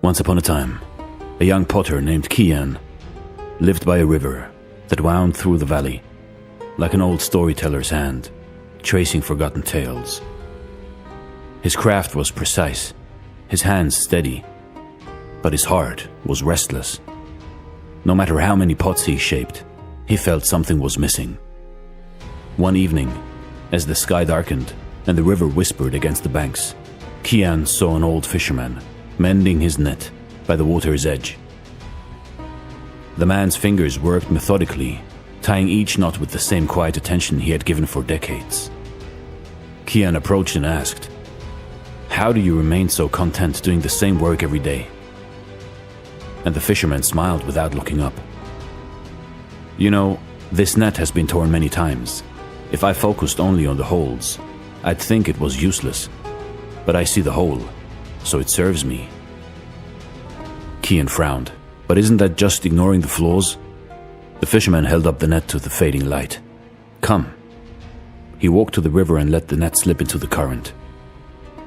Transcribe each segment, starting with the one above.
Once upon a time, a young potter named Kian lived by a river that wound through the valley, like an old storyteller's hand, tracing forgotten tales. His craft was precise, his hands steady, but his heart was restless. No matter how many pots he shaped, he felt something was missing. One evening, as the sky darkened and the river whispered against the banks, Kian saw an old fisherman mending his net by the water's edge. The man's fingers worked methodically, tying each knot with the same quiet attention he had given for decades. Kian approached and asked, "How do you remain so content doing the same work every day?" And the fisherman smiled without looking up. "You know, this net has been torn many times. If I focused only on the holes, I'd think it was useless. But I see the hole, so it serves me." Kian frowned. "But isn't that just ignoring the flaws?" The fisherman held up the net to the fading light. "Come." He walked to the river and let the net slip into the current.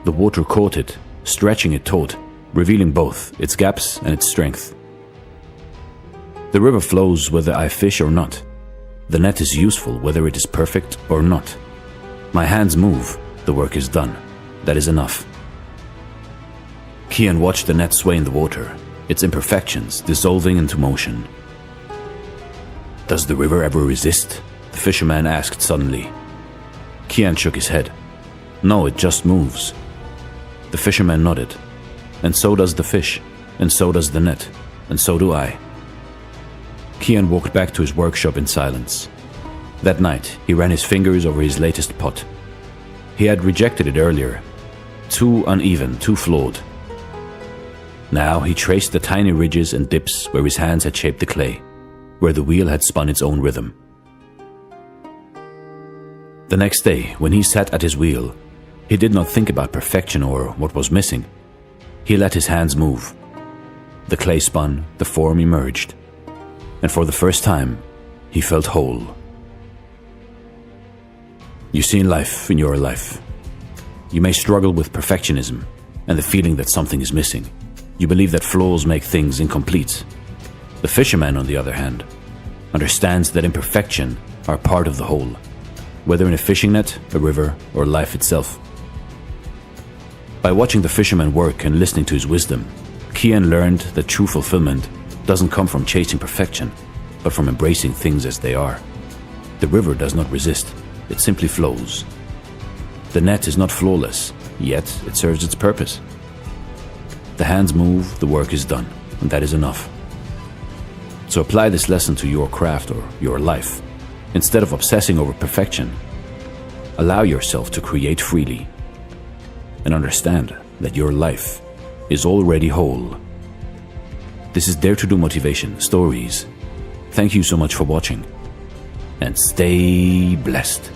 The water caught it, stretching it taut, revealing both its gaps and its strength. "The river flows whether I fish or not. The net is useful whether it is perfect or not. My hands move, the work is done. That is enough." Kian watched the net sway in the water, its imperfections dissolving into motion. "Does the river ever resist?" the fisherman asked suddenly. Kian shook his head. "No, it just moves." The fisherman nodded. "And so does the fish, and so does the net, and so do I." Kian walked back to his workshop in silence. That night, he ran his fingers over his latest pot. He had rejected it earlier. Too uneven, too flawed. Now he traced the tiny ridges and dips where his hands had shaped the clay, where the wheel had spun its own rhythm. The next day, when he sat at his wheel, he did not think about perfection or what was missing. He let his hands move. The clay spun, the form emerged, and for the first time, he felt whole. You see in your life, you may struggle with perfectionism and the feeling that something is missing. You believe that flaws make things incomplete. The fisherman, on the other hand, understands that imperfection are part of the whole, whether in a fishing net, a river, or life itself. By watching the fisherman work and listening to his wisdom, Kian learned that true fulfillment doesn't come from chasing perfection, but from embracing things as they are. The river does not resist, it simply flows. The net is not flawless, yet it serves its purpose. The hands move, the work is done, and that is enough. So apply this lesson to your craft or your life. Instead of obsessing over perfection, allow yourself to create freely and understand that your life is already whole. This is Dare to Do Motivation Stories. Thank you so much for watching, and stay blessed.